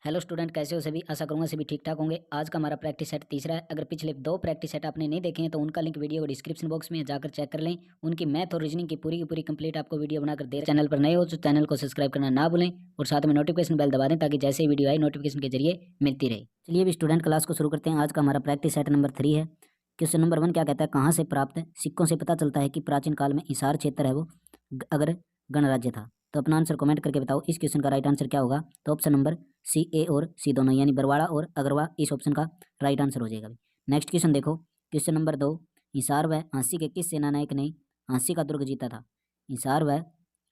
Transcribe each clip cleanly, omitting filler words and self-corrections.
Hello student, कैसे हो सभी। आशा करूंगा सभी ठीक ठाक होंगे। आज का हमारा प्रैक्टिस सेट तीसरा है। अगर पिछले 2 प्रैक्टिस सेट आपने नहीं देखे हैं तो उनका लिंक वीडियो को डिस्क्रिप्शन बॉक्स में जाकर चेक कर लें। उनकी मैथ और रीजनिंग की पूरी कंप्लीट आपको वीडियो बनाकर दे। चैनल पर नए हो तो चैनल को सब्सक्राइब करना ना भूलें और साथ में नोटिफिकेशन बेल दबा दें ताकि जैसे ही वीडियो आए नोटिफिकेशन के जरिए मिलती रहे। चलिए अभी स्टूडेंट क्लास को शुरू करते हैं। आज का हमारा प्रैक्टिस सेट नंबर 3 है। क्वेश्चन नंबर 1 क्या कहता है, कहाँ से प्राप्त है? सिक्कों से पता चलता है कि प्राचीन काल में हिसार क्षेत्र है वो अगर गणराज्य था। तो अपना आंसर कमेंट करके बताओ इस क्वेश्चन का राइट आंसर क्या होगा। तो ऑप्शन नंबर सी, ए और सी दोनों यानी बरवाड़ा और अगरवा इस ऑप्शन का राइट आंसर हो जाएगा। नेक्स्ट क्वेश्चन देखो, क्वेश्चन नंबर 2, हिसार व हांसी के किस सेना नायक ने हांसी का दुर्ग जीता था? हिसार व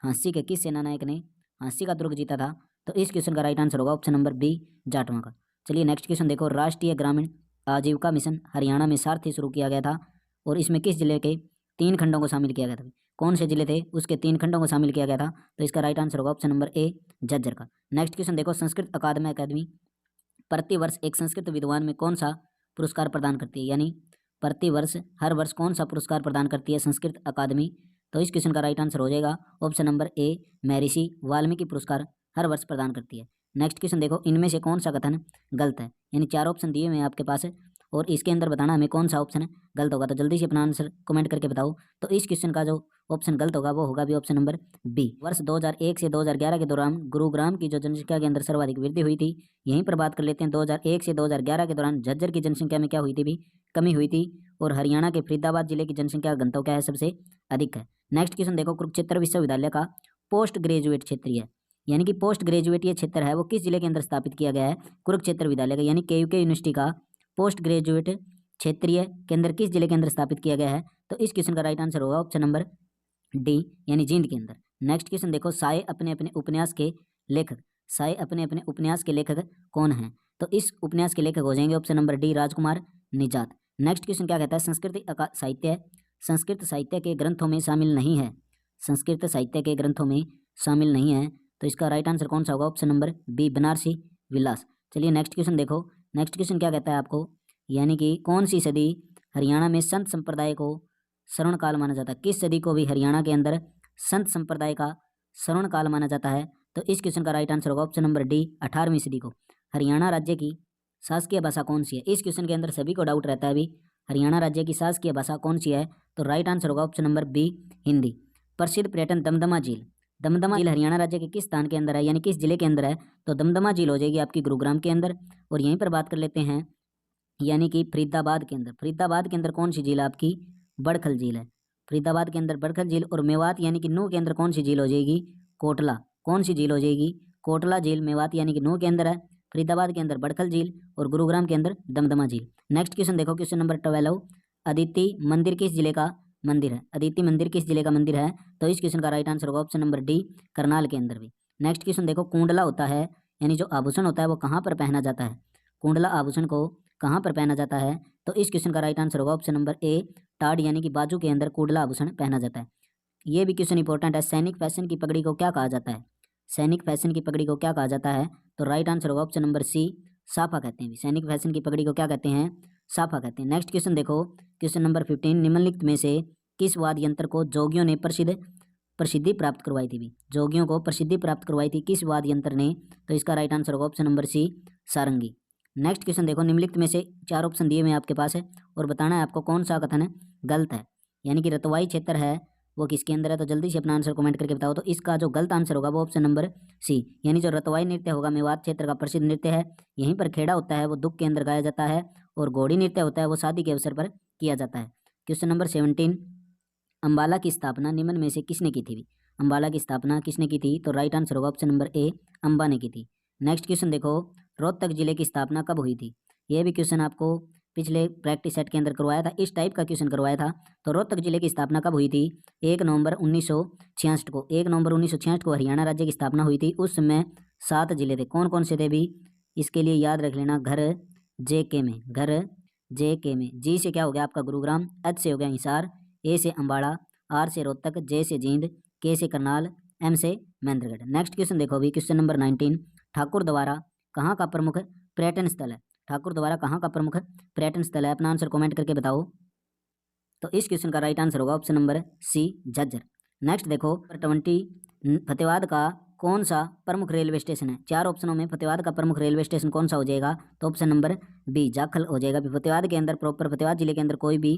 हांसी के किस सेना नायक ने हांसी का दुर्ग जीता था? तो इस क्वेश्चन का राइट आंसर होगा ऑप्शन नंबर बी, जाटवां का। चलिए नेक्स्ट क्वेश्चन देखो, राष्ट्रीय ग्रामीण आजीविका मिशन हरियाणा में सारथी शुरू किया गया था और इसमें किस जिले के 3 खंडों को शामिल किया गया था? कौन से जिले थे उसके 3 खंडों को शामिल किया गया था? तो इसका राइट आंसर होगा ऑप्शन नंबर ए, झज्जर का। नेक्स्ट क्वेश्चन देखो, संस्कृत अकादमी प्रतिवर्ष एक संस्कृत विद्वान में कौन सा पुरस्कार प्रदान करती है? यानी प्रतिवर्ष हर वर्ष कौन सा पुरस्कार प्रदान करती है संस्कृत अकादमी? तो इस क्वेश्चन का राइट आंसर हो जाएगा ऑप्शन नंबर ए, महर्षि वाल्मीकि पुरस्कार हर वर्ष प्रदान करती है। नेक्स्ट क्वेश्चन देखो, इनमें से कौन सा कथन गलत है? यानी 4 ऑप्शन दिए हुए हैं आपके पास और इसके अंदर बताना हमें कौन सा ऑप्शन गलत होगा। तो जल्दी से अपना आंसर कमेंट करके बताओ। तो इस क्वेश्चन का जो ऑप्शन गलत होगा वो होगा भी ऑप्शन नंबर बी। वर्ष 2001 से 2011 के दौरान गुरुग्राम की जो जनसंख्या के अंदर सर्वाधिक वृद्धि हुई थी, यहीं पर बात कर लेते हैं। 2001 से 2011 के दौरान झज्जर की जनसंख्या में क्या हुई थी भी? कमी हुई थी। और हरियाणा के फरीदाबाद जिले की जनसंख्या का घनत्व क्या है? सबसे अधिक है। नेक्स्ट क्वेश्चन देखो, कुरुक्षेत्र विश्वविद्यालय का पोस्ट ग्रेजुएट क्षेत्रीय यानी कि पोस्ट ग्रेजुएट ये क्षेत्र है वो किस जिले के अंदर स्थापित किया गया है? कुरुक्षेत्र विद्यालय का यानी केयूके यूनिवर्सिटी का पोस्ट ग्रेजुएट क्षेत्रीय के अंदर किस जिले के अंदर स्थापित किया गया है? तो इस क्वेश्चन का राइट आंसर होगा ऑप्शन नंबर डी यानी जींद के अंदर। नेक्स्ट क्वेश्चन देखो, साय अपने अपने उपन्यास के लेखक, साय अपने अपने उपन्यास के लेखक कौन है? तो इस उपन्यास के लेखक हो जाएंगे ऑप्शन नंबर डी, राजकुमार निजात। नेक्स्ट क्वेश्चन क्या कहता है, संस्कृत साहित्य के ग्रंथों में शामिल नहीं है, संस्कृत साहित्य के ग्रंथों में शामिल नहीं है। तो इसका राइट आंसर कौन सा होगा? ऑप्शन नंबर बी, बनारसी विलास। चलिए नेक्स्ट क्वेश्चन देखो, नेक्स्ट क्वेश्चन क्या कहता है आपको, यानी कि कौन सी सदी हरियाणा में संत संप्रदाय को श्रवण काल माना जाता है? किस सदी को भी हरियाणा के अंदर संत संप्रदाय का श्रवण काल माना जाता है? तो इस क्वेश्चन का राइट आंसर होगा ऑप्शन नंबर डी, 18वीं सदी को। हरियाणा राज्य की शासकीय भाषा कौन सी है? इस क्वेश्चन के अंदर सभी को डाउट रहता है अभी, हरियाणा राज्य की शासकीय भाषा कौन सी है? तो राइट आंसर होगा ऑप्शन नंबर बी, हिंदी। प्रसिद्ध पर्यटन दमदमा झील, दमदमा झील हरियाणा राज्य के किस स्थान के अंदर है यानी किस जिले के अंदर है? तो दमदमा झील हो जाएगी आपकी गुरुग्राम के अंदर। और यहीं पर बात कर लेते हैं यानी कि फरीदाबाद के अंदर, फरीदाबाद के अंदर कौन सी झील आपकी? बड़खल झील है। फरीदाबाद के अंदर बड़खल झील। और मेवात यानी कि नूह के अंदर कौन सी झील हो जाएगी? कोटला। कौन सी झील हो जाएगी? कोटला झील। मेवात यानी कि नूह के अंदर है, फरीदाबाद के अंदर बड़खल झील और गुरुग्राम के अंदर दमदमा झील। नेक्स्ट क्वेश्चन देखो, क्वेश्चन नंबर 12, अदिति मंदिर किस जिले का मंदिर है? अदिति मंदिर किस जिले का मंदिर है? तो इस क्वेश्चन का राइट आंसर होगा ऑप्शन नंबर डी, करनाल के अंदर भी। नेक्स्ट क्वेश्चन देखो, कुंडला होता है यानी जो आभूषण होता है वो कहाँ पर पहना जाता है? कुंडला आभूषण को कहाँ पर पहना जाता है? तो इस क्वेश्चन का राइट आंसर होगा ऑप्शन नंबर ए, टाड यानी कि बाजू के अंदर कुंडला आभूषण पहना जाता है। ये भी क्वेश्चन इंपॉर्टेंट है, सैनिक फैशन की पगड़ी को क्या कहा जाता है? सैनिक फैशन की पगड़ी को क्या कहा जाता है? तो राइट आंसर होगा ऑप्शन नंबर सी, साफा कहते हैं। सैनिक फैशन की पगड़ी को क्या कहते हैं? साफा कहते हैं। नेक्स्ट क्वेश्चन देखो, क्वेश्चन नंबर 15, निम्नलिखित में से किस वाद्य यंत्र को जोगियों ने प्रसिद्धि प्राप्त करवाई थी? जोगियों को प्रसिद्धि प्राप्त करवाई थी किस वाद्य यंत्र ने? तो इसका राइट आंसर होगा ऑप्शन नंबर सी, सारंगी। नेक्स्ट क्वेश्चन देखो, निम्नलिखित में से 4 ऑप्शन दिए हुए आपके पास है और बताना है आपको कौन सा कथन गलत है। यानी कि रतवाई क्षेत्र है वो किसके अंदर है? तो जल्दी से अपना आंसर कमेंट करके बताओ। तो इसका जो गलत आंसर होगा वो ऑप्शन नंबर सी, यानी जो रतवाई नृत्य होगा मेवात क्षेत्र का प्रसिद्ध नृत्य है। यहीं पर खेड़ा होता है वो दुख के अंदर गाया जाता है और घोड़ी नृत्य होता है वो शादी के अवसर पर किया जाता है। क्वेश्चन नंबर 17, अम्बाला की स्थापना निम्न में से किसने की थी? अम्बाला की स्थापना किसने की थी? तो राइट आंसर होगा ऑप्शन नंबर ए, अम्बा ने की थी। नेक्स्ट क्वेश्चन देखो, रोहतक जिले की स्थापना कब हुई थी? यह भी क्वेश्चन आपको पिछले प्रैक्टिस सेट के अंदर करवाया था, इस टाइप का क्वेश्चन करवाया था। तो रोहतक जिले की स्थापना कब हुई थी? 1 नवंबर 1966 को। 1 नवंबर 1966 को हरियाणा राज्य की स्थापना हुई थी। उस समय 7 जिले थे। कौन कौन से थे भी? इसके लिए याद रख लेना, घर जे के में, घर जे के में। जी से क्या हो गया आपका गुरुग्राम, एच से हो गया हिसार, ए से अम्बाड़ा, आर से रोहतक, जे से जींद, के से करनाल, एम से महेंद्रगढ़। नेक्स्ट क्वेश्चन देखो अभी, क्वेश्चन नंबर 19, ठाकुर द्वारा कहाँ का प्रमुख पर्यटन स्थल है? ठाकुर द्वारा कहाँ का प्रमुख पर्यटन स्थल है? अपना आंसर कमेंट करके बताओ। तो इस क्वेश्चन का राइट आंसर होगा option number C, Jhajjar. Next देखो 20, फतेहाबाद का कौन सा प्रमुख रेलवे स्टेशन है? 4 ऑप्शनों में फतेहाबाद का प्रमुख रेलवे स्टेशन कौन सा हो जाएगा? तो ऑप्शन नंबर बी जाखल हो जाएगा। फतेहाबाद के अंदर, प्रॉपर फतेहाबाद जिले के अंदर कोई भी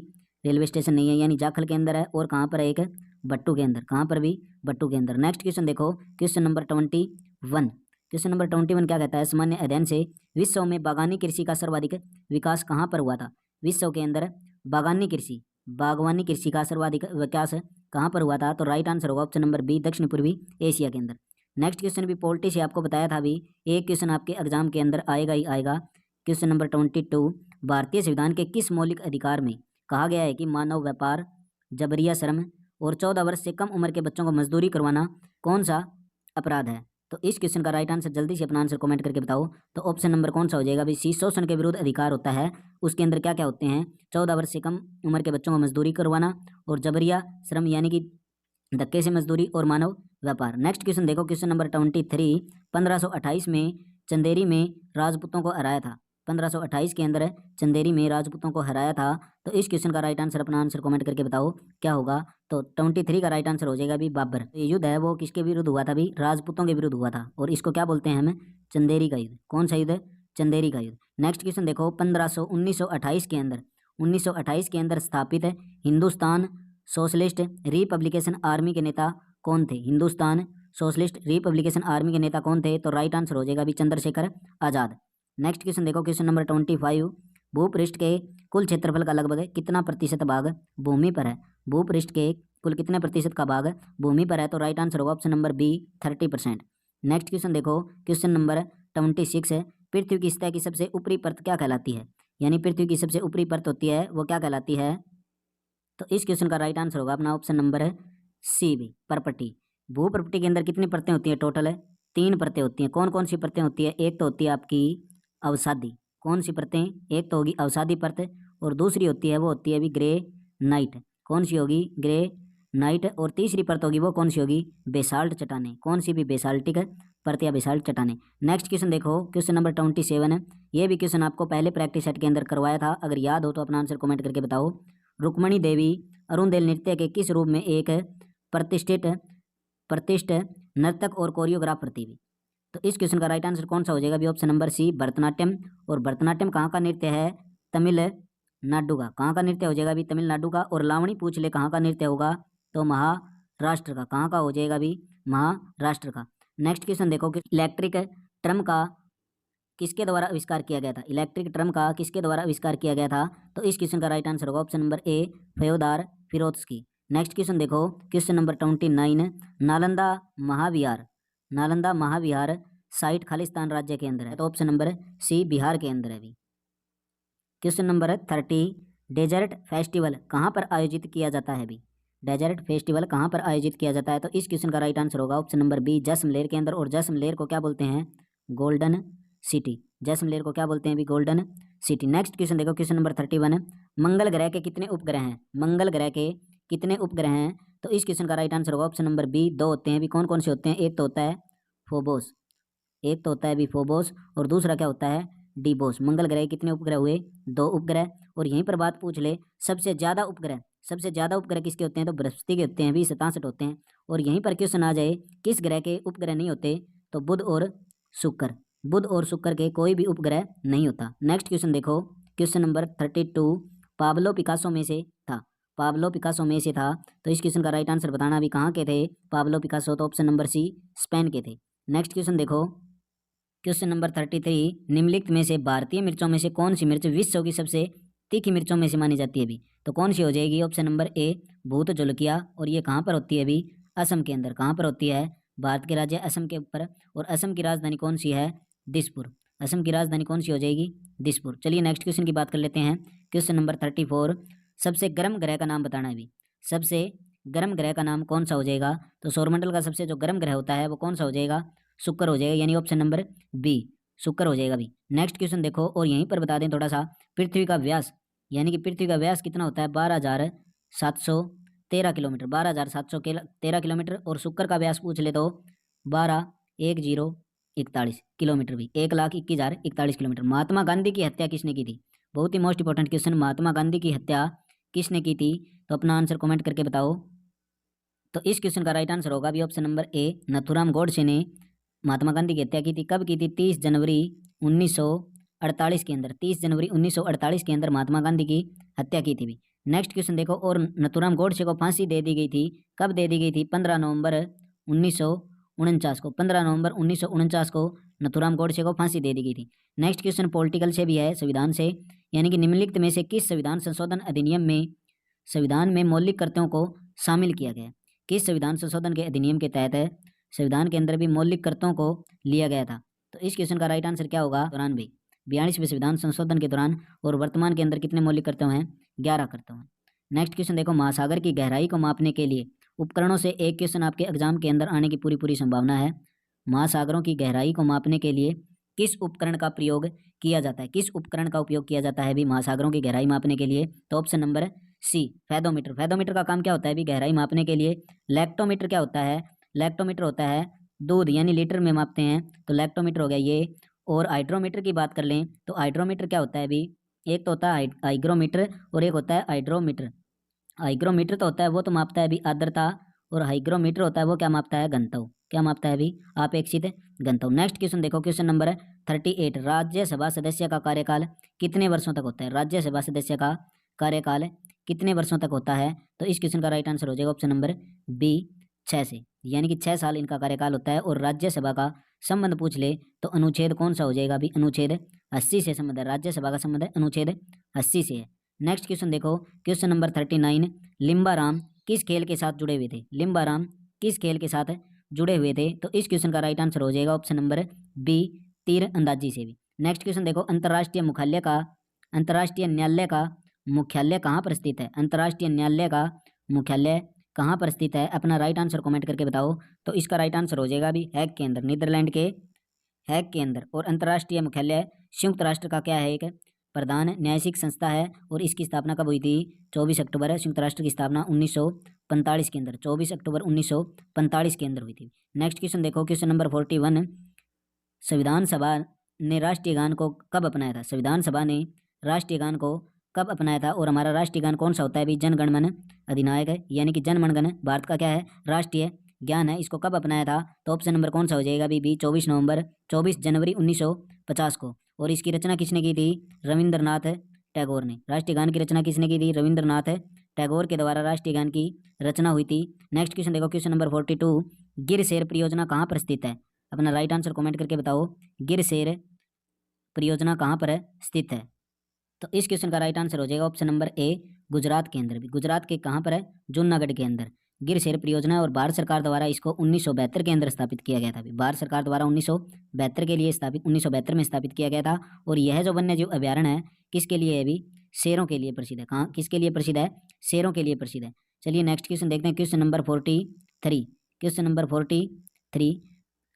रेलवे स्टेशन नहीं है, यानी जाखल के अंदर है। और कहाँ पर है? एक बट्टू के अंदर। कहाँ पर भी? बट्टू के अंदर। नेक्स्ट क्वेश्चन देखो, क्वेश्चन नंबर 21। क्वेश्चन नंबर 21 क्या कहता है? सामान्य अध्ययन से विश्व में बागवानी कृषि का सर्वाधिक विकास कहाँ पर हुआ था? विश्व के अंदर बागवानी कृषि का सर्वाधिक विकास कहाँ पर हुआ था? तो राइट आंसर होगा ऑप्शन नंबर बी, दक्षिण पूर्वी एशिया के अंदर। नेक्स्ट क्वेश्चन भी पॉलिटी से आपको बताया था अभी, एक क्वेश्चन आपके एग्जाम के अंदर आएगा ही आएगा। क्वेश्चन नंबर 22, भारतीय संविधान के किस मौलिक अधिकार में कहा गया है कि मानव व्यापार, जबरिया श्रम और 14 वर्ष से कम उम्र के बच्चों को मजदूरी करवाना कौन सा अपराध है? तो इस क्वेश्चन का राइट आंसर जल्दी से अपना आंसर कमेंट करके बताओ। तो ऑप्शन नंबर कौन सा हो जाएगा? भाई शोषण के विरुद्ध अधिकार होता है, उसके अंदर क्या क्या होते हैं? 14 वर्ष से कम उम्र के बच्चों को मजदूरी करवाना, और जबरिया श्रम यानी कि धक्के से मजदूरी, और मानव व्यापार। नेक्स्ट क्वेश्चन देखो, क्वेश्चन नंबर 23, 1528 में चंदेरी में राजपूतों को हराया था। 1528 के अंदर चंदेरी में राजपूतों को हराया था। तो इस क्वेश्चन का राइट आंसर अपना आंसर कमेंट करके बताओ क्या होगा? तो 23 का राइट आंसर हो जाएगा भी बाबर। ये युद्ध है वो किसके विरुद्ध हुआ था? भी राजपूतों के विरुद्ध हुआ था, और इसको क्या बोलते हैं हम? चंदेरी का युद्ध। कौन सा युद्ध? चंदेरी का युद्ध। नेक्स्ट क्वेश्चन देखो, 1928 के अंदर 1928 के अंदर स्थापित हिंदुस्तान सोशलिस्ट रिपब्लिकेशन आर्मी के नेता कौन थे? हिंदुस्तान सोशलिस्ट रिपब्लिकेशन आर्मी के नेता कौन थे? तो राइट आंसर हो जाएगा भी चंद्रशेखर आजाद। नेक्स्ट क्वेश्चन देखो, क्वेश्चन नंबर 25, भूपृष्ठ के कुल क्षेत्रफल का लगभग कितना प्रतिशत भाग भूमि पर है? भूपृष्ठ के कुल कितने प्रतिशत का भाग भूमि पर है? तो राइट आंसर होगा option number B, 30%। Next question देखो, क्वेश्चन नंबर 26, पृथ्वी की सतह की सबसे ऊपरी परत क्या कहलाती है? यानी पृथ्वी की सबसे ऊपरी परत होती है वो क्या कहलाती है? तो इस क्वेश्चन का राइट आंसर होगा अपना ऑप्शन नंबर सी भी, परपटी। भूप्रपटी के अंदर कितनी परतें होती हैं? टोटल 3 परतें होती हैं। कौन कौन सी परतें होती है? एक तो होती है आपकी अवसादी। कौन सी परतें? एक तो होगी अवसादी परत, और दूसरी होती है वो होती है अभी ग्रे नाइट। कौन सी होगी? Grey night. और तीसरी परत होगी वो कौन सी होगी? बेसाल्ट चट्टानें। कौन सी भी? बेसाल्टिक परत या बेसाल्ट चट्टानें। नेक्स्ट क्वेश्चन देखो, क्वेश्चन नंबर 27, ये भी क्वेश्चन आपको पहले प्रैक्टिस सेट के अंदर करवाया था, अगर याद हो तो अपना आंसर कमेंट करके बताओ। रुक्मणी देवी अरुणदेव नृत्य के किस रूप में एक प्रतिष्ठित नर्तक और कोरियोग्राफर थी? तो इस क्वेश्चन का राइट आंसर कौन सा हो जाएगा? भी ऑप्शन नंबर सी, भरतनाट्यम। और भरतनाट्यम कहाँ का नृत्य है? तमिलनाडु का। कहाँ का नृत्य हो जाएगा? भी तमिलनाडु का। और लावणी पूछ ले कहाँ का नृत्य होगा? तो महाराष्ट्र का। कहाँ का हो जाएगा? भी महाराष्ट्र का। नेक्स्ट क्वेश्चन देखो कि इलेक्ट्रिक ट्रम का किसके द्वारा आविष्कार किया गया था? इलेक्ट्रिक ट्रम का किसके द्वारा आविष्कार किया गया था? तो इस क्वेश्चन का राइट आंसर होगा option number A, Fyodor Firotsky. Next question देखो, question number 29, Nalanda Mahavihara site Khalistan राज्य के अंदर है? तो ऑप्शन नंबर सी, बिहार के अंदर है भी। क्वेश्चन नंबर 30, डेजर्ट फेस्टिवल कहाँ पर आयोजित किया जाता है? भी डेजर्ट फेस्टिवल कहाँ पर आयोजित किया जाता है? तो इस क्वेश्चन का राइट आंसर होगा ऑप्शन नंबर बी, जैसलमेर के अंदर। और जैसलमेर को क्या बोलते हैं? Golden city. जैसलमेर को क्या बोलते हैं? भी गोल्डन सिटी। नेक्स्ट क्वेश्चन देखो, क्वेश्चन नंबर 31, मंगल ग्रह के कितने उपग्रह हैं? मंगल ग्रह के कितने उपग्रह हैं? तो इस क्वेश्चन का राइट आंसर होगा ऑप्शन नंबर बी, 2 होते हैं। भी कौन कौन से होते हैं? एक तो होता है फोबोस, एक तो होता है भी फोबोस, और दूसरा क्या होता है? डीबोस। मंगल ग्रह के कितने उपग्रह हुए? 2 उपग्रह। और यहीं पर बात पूछ ले, सबसे ज़्यादा उपग्रह किसके होते हैं? तो बृहस्पति के होते हैं भी, 67 होते हैं। और यहीं पर क्वेश्चन आ जाए किस ग्रह के उपग्रह नहीं होते? तो बुध और शुक्र के कोई भी उपग्रह नहीं होता। नेक्स्ट क्वेश्चन देखो, क्वेश्चन नंबर 32, पाब्लो पिकासो में से था। तो इस क्वेश्चन का राइट आंसर बताना भी कहाँ के थे पाब्लो पिकासो? तो ऑप्शन नंबर सी, स्पेन के थे। नेक्स्ट क्वेश्चन देखो, क्वेश्चन नंबर 33, निम्नलिखित में से भारतीय मिर्चों में से कौन सी मिर्च विश्व की सबसे तीखी मिर्चों में से मानी जाती है? भी तो कौन सी हो जाएगी? ऑप्शन नंबर ए, भूत जोलकिया। और ये कहाँ पर होती है? भी असम के अंदर। कहाँ पर होती है? भारत के राज्य असम के ऊपर। और असम की राजधानी कौन सी है? दिसपुर। असम की राजधानी कौन सी हो जाएगी? दिसपुर। चलिए नेक्स्ट क्वेश्चन की बात कर लेते हैं। क्वेश्चन नंबर 34, सबसे गर्म ग्रह का नाम बताना है। भी सबसे गर्म ग्रह का नाम कौन सा हो जाएगा? तो सौरमंडल का सबसे जो गर्म ग्रह होता है वो कौन सा हो जाएगा? शुक्र हो जाएगा, यानी ऑप्शन नंबर बी, शुक्र हो जाएगा भी। नेक्स्ट क्वेश्चन देखो, और यहीं पर बता दें थोड़ा सा, पृथ्वी का व्यास, यानी कि पृथ्वी का व्यास कितना होता है? 12,713 किलोमीटर, 12,713 किलोमीटर। और शुक्र का व्यास पूछ ले तो 12,1041 किलोमीटर भी, 1,21,041 किलोमीटर। महात्मा गांधी की हत्या किसने की थी? बहुत ही most important question, Mahatma Gandhi की हत्या किसने की थी? तो अपना आंसर कमेंट करके बताओ। तो इस क्वेश्चन का राइट आंसर होगा भी ऑप्शन नंबर ए, नथुराम गोडसे ने महात्मा गांधी की हत्या की थी। कब की थी? 30 जनवरी 1948 के अंदर। 30 जनवरी 1948 के अंदर महात्मा गांधी की हत्या की थी भी। नेक्स्ट क्वेश्चन देखो, और नथुराम गोडसे को फांसी दे दी गई थी। कब दे दी गई थी? 15 नवंबर 1949 को। 15 नवंबर 1949 को नथुराम गोडसे को फांसी दे दी गई थी। नेक्स्ट क्वेश्चन पॉलिटिकल से भी है, संविधान से, यानी कि निम्नलिखित में से किस संविधान संशोधन अधिनियम में संविधान में मौलिक कर्तव्यों को शामिल किया गया? किस संविधान संशोधन के अधिनियम के तहत संविधान के अंदर भी मौलिक कर्तव्यों को लिया गया था? तो इस क्वेश्चन का राइट आंसर क्या होगा? 42वें संविधान संशोधन के दौरान। और वर्तमान के अंदर कितने मौलिक कर्तव्य हैं? 11 कर्तव्य हैं। नेक्स्ट क्वेश्चन देखो, महासागर की गहराई को मापने के लिए उपकरणों से एक क्वेश्चन आपके एग्जाम के अंदर आने की पूरी संभावना है। महासागरों की गहराई को मापने के लिए किस उपकरण का प्रयोग किया जाता है? किस उपकरण का उपयोग किया जाता है भी महासागरों की गहराई मापने के लिए? तो option number C, fathometer. Fathometer का काम क्या होता है भी गहराई मापने के लिए? लैक्टोमीटर क्या होता है? लैक्टोमीटर होता है दूध, यानी लीटर में मापते हैं, तो लैक्टोमीटर हो गया ये। और हाइड्रोमीटर की बात कर लें तो हाइड्रोमीटर क्या होता है भी? एक तो होता है हाइग्रोमीटर और एक होता है हाइड्रोमीटर। हाइग्रोमीटर तो होता है वो तो मापता है भी आर्द्रता, और हाइग्रोमीटर होता है वो क्या मापता है? घनत्व। क्या मापता है भी? अपेक्षित घनत्व। नेक्स्ट क्वेश्चन देखो, क्वेश्चन नंबर 38, राज्यसभा सदस्य का कार्यकाल कितने वर्षों तक होता है? राज्यसभा सदस्य का कार्यकाल कितने वर्षों तक होता है? तो इस क्वेश्चन का राइट आंसर हो जाएगा ऑप्शन नंबर बी, 6 से, यानी कि 6 साल इनका कार्यकाल होता है। और राज्यसभा का संबंध पूछ ले तो अनुच्छेद कौन सा हो जाएगा भी? अनुच्छेद 80 से संबंध है। राज्यसभा का संबंध है अनुच्छेद 80 से है। नेक्स्ट क्वेश्चन देखो, क्वेश्चन नंबर 39, लिम्बाराम किस खेल के साथ जुड़े हुए थे? लिम्बाराम किस खेल के साथ जुड़े हुए थे? तो इस क्वेश्चन का राइट आंसर हो जाएगा ऑप्शन नंबर बी, तीर अंदाजी से भी। नेक्स्ट क्वेश्चन देखो, अंतर्राष्ट्रीय न्यायालय का मुख्यालय कहाँ पर स्थित है? अंतर्राष्ट्रीय न्यायालय का मुख्यालय कहाँ पर स्थित है? अपना राइट आंसर कमेंट करके बताओ। तो इसका राइट आंसर हो जाएगा भी हैग के अंदर, नीदरलैंड के हैग के अंदर। और अंतर्राष्ट्रीय मुख्यालय संयुक्त राष्ट्र का क्या है? एक प्रधान न्यायिक संस्था है। और इसकी स्थापना कब हुई थी? 24 अक्टूबर। संयुक्त राष्ट्र की स्थापना 1945 के अंदर, 24 अक्टूबर 1945 के अंदर हुई थी। नेक्स्ट क्वेश्चन देखो, क्वेश्चन नंबर 41, संविधान सभा ने राष्ट्रीय गान को कब अपनाया था? संविधान सभा ने राष्ट्रीय गान को कब अपनाया था? और हमारा राष्ट्रीय गान कौन सा होता है भी? जन गण मन अधिनायक है, यानी कि जन मन गण भारत का क्या है? राष्ट्रीय ज्ञान है। इसको कब अपनाया था? तो ऑप्शन नंबर कौन सा हो जाएगा भी? 24 जनवरी 1950 को। और इसकी रचना किसने की थी? रविंद्रनाथ टैगोर ने। राष्ट्रीय गान की रचना किसने की थी? रविंद्रनाथ टैगोर के द्वारा राष्ट्रीय गान की रचना हुई थी। नेक्स्ट क्वेश्चन देखो, क्वेश्चन नंबर 42, गिर शेर परियोजना कहाँ पर स्थित है? अपना राइट आंसर कमेंट करके बताओ, गिर शेर परियोजना कहाँ पर स्थित है? तो इस क्वेश्चन का राइट आंसर हो जाएगा ऑप्शन नंबर ए, गुजरात के अंदर भी। गुजरात के कहाँ पर है? जूनागढ़ के अंदर गिर शेर परियोजना है। और भारत सरकार द्वारा इसको 1972 के अंदर स्थापित किया गया था। भारत सरकार द्वारा 1972 के लिए स्थापित 1972 में स्थापित किया गया था। और यह जो वन्य जीव अभ्यारण्य है किसके लिए है भी? शेरों के लिए प्रसिद्ध है। कहाँ किसके लिए प्रसिद्ध है? शेरों के लिए प्रसिद्ध है। चलिए नेक्स्ट क्वेश्चन देखते हैं, question number 43। Question number 43,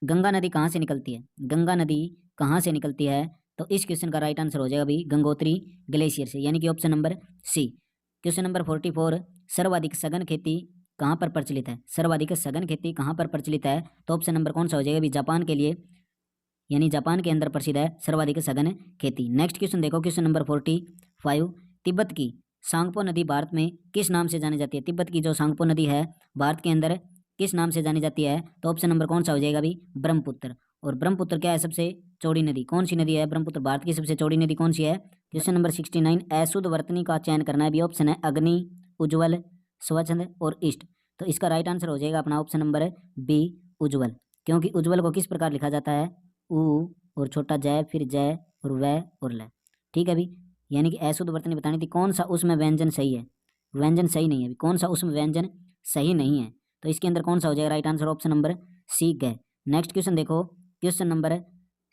Ganga नदी कहाँ से निकलती है? गंगा नदी कहाँ से निकलती है? तो इस क्वेश्चन का राइट आंसर हो जाएगा भी गंगोत्री ग्लेशियर से, यानी कि option number C. Question number 44, सर्वाधिक सघन खेती कहाँ पर प्रचलित है? सर्वाधिक सघन खेती कहाँ पर प्रचलित है? तो ऑप्शन नंबर कौन सा हो जाएगा भी? जापान के लिए, यानी जापान के अंदर प्रसिद्ध है सर्वाधिक सघन खेती। नेक्स्ट क्वेश्चन देखो, क्वेश्चन नंबर 45, तिब्बत की सांगपो नदी भारत में किस नाम से जानी जाती है? तिब्बत की जो सांगपो नदी है भारत के अंदर किस नाम से जानी जाती है? तो ऑप्शन नंबर कौन सा हो जाएगा भी? ब्रह्मपुत्र। और ब्रह्मपुत्र क्या है? सबसे चौड़ी नदी। कौन सी नदी है ब्रह्मपुत्र? भारत की सबसे चौड़ी नदी कौन सी है? क्वेश्चन नंबर 69, अशुद्ध वर्तनी का चयन करना है भी। ऑप्शन है अग्नि, उज्ज्वल, स्वच्छंद और इष्ट। तो इसका राइट आंसर हो जाएगा अपना ऑप्शन नंबर बी, उज्ज्वल। क्योंकि उज्ज्वल को किस प्रकार लिखा जाता है? उ और छोटा जय, फिर जय और वै और ल। ठीक है भी, यानी कि अशुद्ध वर्तनी बतानी थी। कौन सा उसमें व्यंजन सही है? व्यंजन सही नहीं है भी। कौन सा उसमें व्यंजन सही नहीं है? तो इसके अंदर कौन सा हो जाएगा right answer? Option number C, गय। नेक्स्ट क्वेश्चन देखो, क्वेश्चन नंबर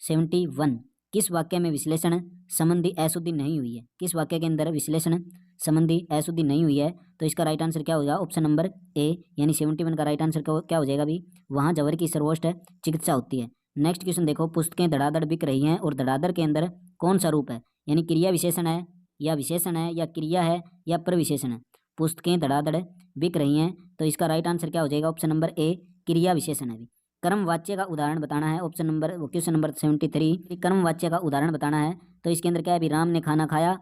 71, किस वाक्य में विश्लेषण संबंधी अशुद्धि नहीं हुई है? किस वाक्य के अंदर विश्लेषण संबंधी अशुद्धि नहीं हुई है? तो इसका राइट आंसर क्या होगा? ऑप्शन नंबर ए, यानी 71 का राइट आंसर क्या हो जाएगा भी? वहाँ जवर की सर्वोच्च चिकित्सा होती है। नेक्स्ट क्वेश्चन देखो, पुस्तकें धड़ाधड़ बिक रही हैं और धड़ाधड़ के अंदर कौन सा रूप है? यानी क्रिया विशेषण है या विशेषण है या क्रिया है या प्रविशेषण है? पुस्तकें धड़ाधड़ बिक रही हैं, तो इसका राइट आंसर क्या हो जाएगा? ऑप्शन नंबर ए, क्रिया विशेषण है भी। कर्म वाच्य का उदाहरण बताना है। ऑप्शन नंबर क्वेश्चन नंबर 73, कर्म वाच्य का उदाहरण बताना है। तो इसके अंदर क्या है भी? राम ने खाना खाया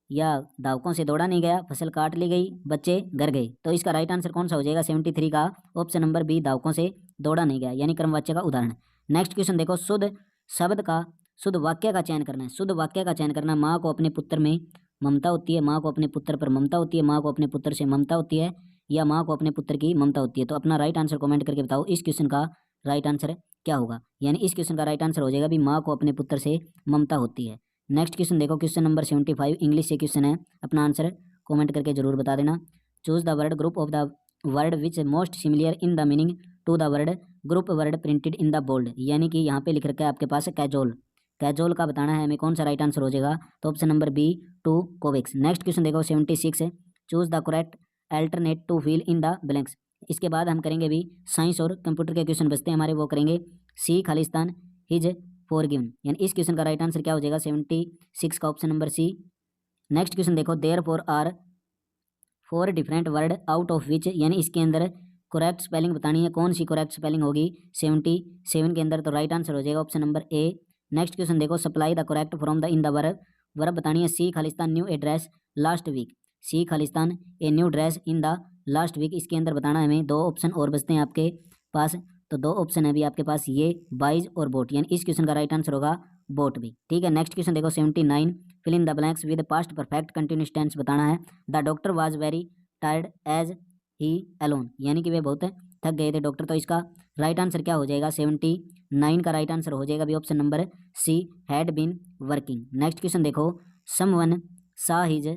या धावकों से दौड़ा नहीं गया, फसल काट ली गई, बच्चे घर गए। तो इसका राइट आंसर कौन सा हो जाएगा 73 का? ऑप्शन नंबर बी, धावकों से दौड़ा नहीं गया, यानी क्रमवाच्य का उदाहरण। नेक्स्ट क्वेश्चन देखो, शुद्ध शब्द का शुद्ध वाक्य का चयन करना है। शुद्ध वाक्य का चयन करना, माँ को अपने पुत्र में ममता होती है, माँ को अपने पुत्र पर ममता होती है, माँ को अपने पुत्र से ममता होती है, या माँ को अपने पुत्र की ममता होती है। तो अपना राइट आंसर कमेंट करके बताओ इस क्वेश्चन का राइट आंसर क्या होगा। यानी इस क्वेश्चन का राइट आंसर हो जाएगा भी माँ को अपने पुत्र से ममता होती है। नेक्स्ट क्वेश्चन देखो, क्वेश्चन नंबर 75 इंग्लिश से क्वेश्चन है। अपना आंसर कमेंट करके जरूर बता देना। Choose the word group of the word which most similar in the meaning to the word group word printed in the bold. यानी कि यहाँ पे लिख रखा है आपके पास कैजोल, कैजोल का बताना है हमें कौन सा राइट आंसर हो जाएगा। तो ऑप्शन नंबर बी, 2 कोवेक्स। नेक्स्ट क्वेश्चन देखो 76 है। Choose the correct alternate to fill in the blanks. इसके बाद हम करेंगे भी साइंस और कंप्यूटर के क्वेश्चन बचते हैं हमारे, वो करेंगे सी खालिस्तान हिज फॉरगिवन। यानी इस क्वेश्चन का राइट आंसर क्या हो जाएगा 76 का option number C. Next question देखो, therefore are 4 different word out of which, यानी इसके अंदर करेक्ट स्पेलिंग बतानी है, कौन सी करेक्ट स्पेलिंग होगी 77 के अंदर। तो राइट आंसर हो जाएगा option number A. Next question देखो, supply the correct from the in the verb बतानी है, see Khalistan new a dress last week. See Khalistan a new dress in the last week, इसके अंदर बताना है हमें। 2 ऑप्शन और बचते हैं आपके पास, तो 2 ऑप्शन है अभी आपके पास, ये बाइज और बोट, यानी इस क्वेश्चन का राइट आंसर होगा बोट भी। ठीक है, नेक्स्ट क्वेश्चन देखो 79 fill in the blanks with past perfect continuous tense बताना है। The doctor was very tired as he alone, यानी कि वे बहुत थक गए थे डॉक्टर। तो इसका राइट आंसर क्या हो जाएगा 79 का राइट आंसर हो जाएगा भी option number C, had been working. Next question देखो, someone saw his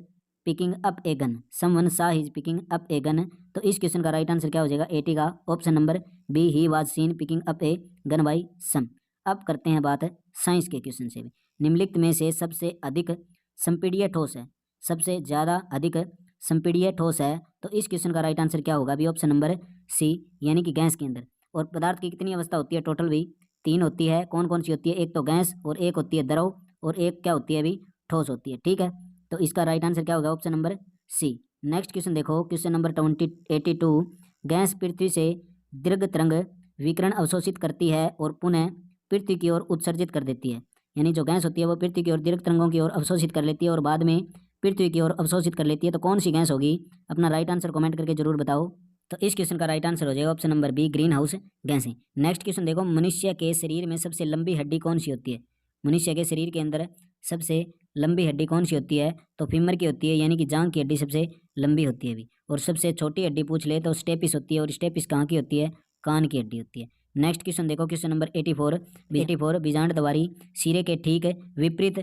picking up a gun. Someone saw his picking up a gun, तो इस क्वेश्चन का राइट आंसर क्या हो जाएगा 80 का option number B, he was seen picking up a gun by some. अब करते हैं बात साइंस के क्वेश्चन से भी। निम्नलिखित में से सबसे अधिक संपीड़ित ठोस है, सबसे ज़्यादा अधिक संपीड़ित ठोस है, तो इस क्वेश्चन का राइट आंसर क्या होगा भी ऑप्शन नंबर सी, यानी कि गैस के अंदर। और पदार्थ की कितनी अवस्था होती है टोटल भी 3 होती है। कौन कौन सी होती है? एक तो गैस, और एक होती है द्रव, और एक क्या होती है अभी ठोस होती है। ठीक है, तो इसका राइट आंसर क्या होगा option number C. Next question देखो, क्वेश्चन नंबर 82 गैस पृथ्वी से दीर्घ तरंग विकिरण अवशोषित करती है और पुनः पृथ्वी की ओर उत्सर्जित कर देती है। यानी जो गैस होती है वो पृथ्वी की ओर दीर्घ तरंगों की ओर अवशोषित कर लेती है और बाद में पृथ्वी की ओर अवशोषित कर लेती है। तो कौन सी गैस होगी? अपना राइट आंसर कमेंट करके जरूर बताओ। तो इस क्वेश्चन का राइट आंसर हो जाएगा option number B, green house गैसें। नेक्स्ट क्वेश्चन देखो, मनुष्य के शरीर में सबसे लंबी हड्डी कौन सी होती है? मनुष्य के शरीर के अंदर सबसे लंबी हड्डी कौन सी होती है? तो फीमर की होती है, यानी कि जांघ की हड्डी सबसे लंबी होती है अभी। और सबसे छोटी हड्डी पूछ ले तो स्टेपिस होती है, और स्टेपिस कहाँ की होती है? कान की हड्डी होती है। नेक्स्ट क्वेश्चन देखो, क्वेश्चन नंबर 84 बीजांड द्वारी सिरे के ठीक विपरीत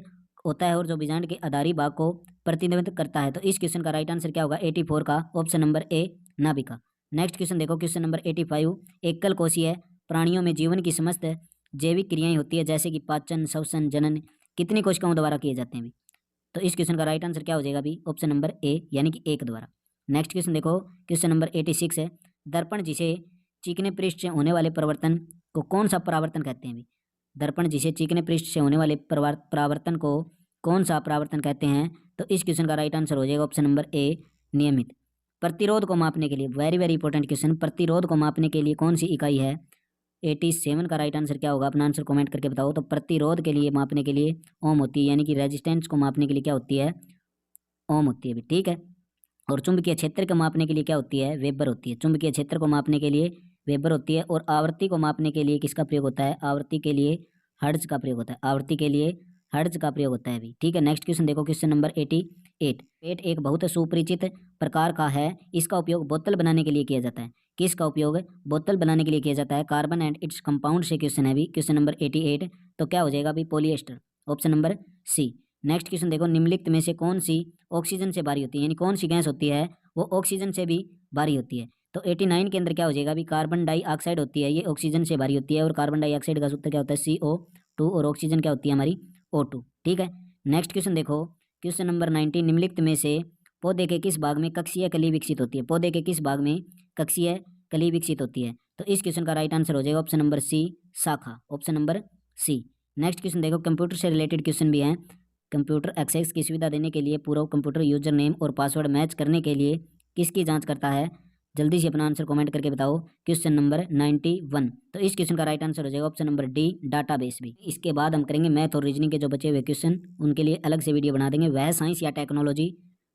होता है और जो बीजांड के आधारी भाग को प्रतिनिधित्व करता है। तो इस क्वेश्चन का राइट आंसर क्या होगा 84 का ऑप्शन नंबर ए, नाभिका। नेक्स्ट क्वेश्चन देखो, क्वेश्चन नंबर 85 एकल कोशीय प्राणियों में जीवन की समस्त जैविक क्रियाएं होती है, जैसे कि पाचन, श्वसन, जनन कितनी कोशिकाओं द्वारा किए जाते हैं अभी? तो इस क्वेश्चन का राइट आंसर क्या हो जाएगा अभी ऑप्शन नंबर ए, यानी कि 1 द्वारा। नेक्स्ट क्वेश्चन देखो, क्वेश्चन नंबर 86 है, दर्पण जिसे चिकने पृष्ठ से होने वाले परिवर्तन को कौन सा परावर्तन कहते हैं अभी? दर्पण जिसे चिकने पृष्ठ से होने वाले परावर्तन को कौन सा परावर्तन कहते हैं? तो इस क्वेश्चन का राइट आंसर हो जाएगा ऑप्शन नंबर ए, नियमित। प्रतिरोध को मापने के लिए, वेरी वेरी इंपॉर्टेंट क्वेश्चन, प्रतिरोध को मापने के लिए कौन सी इकाई है? 87 का राइट आंसर क्या होगा? अपना आंसर कमेंट करके बताओ। तो प्रतिरोध के लिए मापने के लिए ओम होती है, यानी कि रेजिस्टेंस को मापने के लिए क्या होती है? ओम होती है अभी। ठीक है, और चुंबकीय क्षेत्र को मापने के लिए क्या होती है? वेबर होती है। चुंबकीय क्षेत्र को मापने के लिए वेबर होती है। और आवृत्ति को मापने के लिए किसका प्रयोग होता है? आवृत्ति के लिए हर्ट्ज का प्रयोग होता है। आवृत्ति के लिए हर्ट्ज का प्रयोग होता है अभी। ठीक है, नेक्स्ट क्वेश्चन देखो, क्वेश्चन नंबर 88 पेट एक बहुत सुपरिचित प्रकार का है, इसका उपयोग बोतल बनाने के लिए किया जाता है। किसका उपयोग बोतल बनाने के लिए किया जाता है? कार्बन एंड इट्स कंपाउंड से क्वेश्चन है अभी, क्वेश्चन नंबर 88। तो क्या हो जाएगा अभी? Polyester, option number C. Next question देखो, निम्नलिखित में से कौन सी ऑक्सीजन से भारी होती है, यानी कौन सी गैस होती है वो ऑक्सीजन से भी भारी होती है? तो 89 के अंदर क्या हो जाएगा अभी? कार्बन डाइऑक्साइड होती है, ये ऑक्सीजन से भारी होती है। और कार्बन डाइऑक्साइड का सूत्र क्या होता है? CO2, और ऑक्सीजन क्या होती है हमारी? O2। ठीक है, नेक्स्ट क्वेश्चन देखो, क्वेश्चन नंबर 90 निम्नलिखित में से पौधे के किस भाग में कक्षीय कली विकसित होती है? पौधे के किस भाग में कक्षीय कली विकसित होती है? तो इस क्वेश्चन का राइट आंसर हो जाएगा ऑप्शन नंबर सी, शाखा, option number C. Next question देखो, कंप्यूटर से रिलेटेड क्वेश्चन भी हैं। कंप्यूटर एक्सेस की सुविधा देने के लिए पूर्व कंप्यूटर यूजर नेम और पासवर्ड मैच करने के लिए किसकी जांच करता है? जल्दी से अपना आंसर कमेंट करके बताओ। Question number 91। तो इस क्वेश्चन का राइट आंसर हो जाएगा ऑप्शन नंबर डी, डाटाबेस भी। इसके बाद हम करेंगे मैथ और रीजनिंग के जो बचे हुए क्वेश्चन, उनके लिए अलग से वीडियो बना देंगे। वह साइंस या टेक्नोलॉजी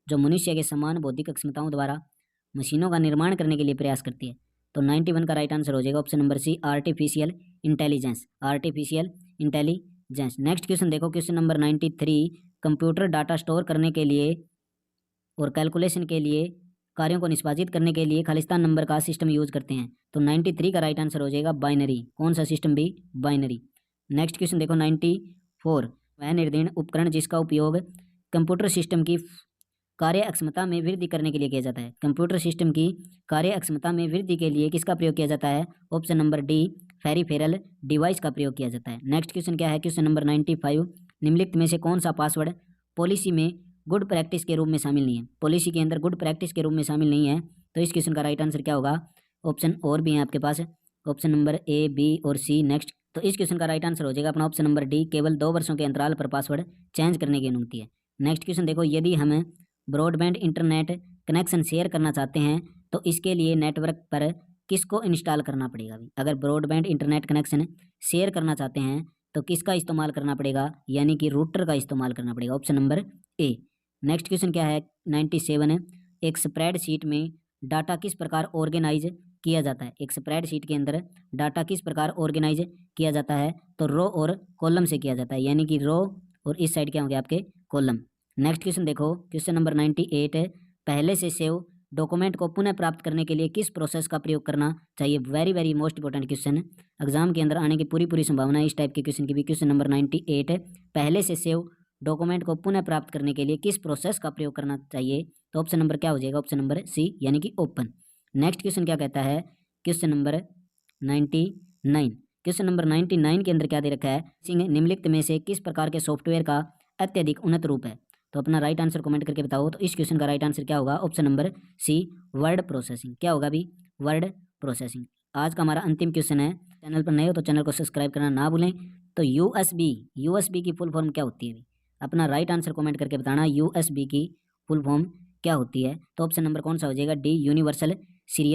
जो मनुष्य के समान बौद्धिक क्षमताओं द्वारा मशीनों का निर्माण करने के लिए प्रयास करती है। तो 91 का राइट आंसर हो जाएगा option number C, artificial intelligence. Artificial intelligence. Next question देखो, question number 93। Computer data store करने के लिए और कैलकुलेशन के लिए, कार्यों को निष्पादित करने के लिए खालिस्तान नंबर का सिस्टम यूज करते हैं। तो 93 का राइट आंसर हो जाएगा बाइनरी। कौन सा सिस्टम भी? बाइनरी। नेक्स्ट क्वेश्चन देखो 94। वह निर्देशन उपकरण जिसका उपयोग कंप्यूटर सिस्टम की कार्य अक्षमता में वृद्धि करने के लिए किया जाता है। कंप्यूटर सिस्टम की कार्य अक्षमता में वृद्धि के लिए किसका प्रयोग किया जाता है? Option number D, peripheral device का प्रयोग किया जाता है। नेक्स्ट क्वेश्चन क्या है? Question number 95। निम्नलिखित में से कौन सा पासवर्ड पॉलिसी में गुड प्रैक्टिस के रूप में शामिल नहीं है? पॉलिसी के अंदर गुड प्रैक्टिस के रूप में शामिल नहीं है। तो इस क्वेश्चन का राइट आंसर क्या होगा? ऑप्शन और भी हैं आपके पास, ऑप्शन नंबर ए, बी और सी। नेक्स्ट, तो इस क्वेश्चन का राइट आंसर हो जाएगा अपना ऑप्शन नंबर डी, केवल 2 वर्षों के अंतराल पर पासवर्ड चेंज करने की अनुमति है। नेक्स्ट क्वेश्चन देखो, यदि हम ब्रॉडबैंड इंटरनेट कनेक्शन शेयर करना चाहते हैं तो इसके लिए नेटवर्क पर किसको इंस्टॉल करना पड़ेगा? अगर ब्रॉडबैंड इंटरनेट कनेक्शन शेयर करना चाहते हैं तो किसका इस्तेमाल करना पड़ेगा? यानी कि रूटर का इस्तेमाल करना पड़ेगा, option number A. Next question क्या है? 97। एक स्प्रेडशीट में डाटा किस प्रकार ऑर्गेनाइज किया जाता है? एक स्प्रेडशीट के अंदर डाटा किस प्रकार ऑर्गेनाइज किया जाता है? तो रो और कॉलम से किया जाता है, यानी कि रो और इस साइड क्या होंगे आपके? कॉलम। नेक्स्ट क्वेश्चन देखो, क्वेश्चन नंबर 98। पहले से सेव डॉक्यूमेंट को पुनः प्राप्त करने के लिए किस प्रोसेस का प्रयोग करना चाहिए? Very very most important question, exam के अंदर आने की पूरी संभावना है इस टाइप के क्वेश्चन की भी। Question number 98। पहले से सेव डॉक्यूमेंट को पुनः प्राप्त करने के लिए किस प्रोसेस का प्रयोग करना चाहिए? तो ऑप्शन नंबर क्या हो जाएगा? ऑप्शन नंबर सी, यानी कि ओपन। नेक्स्ट क्वेश्चन क्या कहता है? Question number 99। क्वेश्चन नंबर 99 के अंदर क्या दे रखा है? निम्नलिखित में से किस प्रकार के सॉफ्टवेयर का अत्यधिक उन्नत रूप है? तो अपना राइट आंसर कमेंट करके बताओ। तो इस क्वेश्चन का राइट आंसर क्या होगा? Option number C, word processing. क्या होगा अभी? Word processing. आज का हमारा अंतिम क्वेश्चन है। चैनल पर नए हो तो चैनल को सब्सक्राइब करना ना भूलें। तो यूएसबी की फुल फॉर्म क्या होती है? अपना राइट आंसर कमेंट करके बताना, यूएसबी की फुल फॉर्म क्या होती है? तो ऑप्शन नंबर कौन सा हो जाएगा? D, universal serial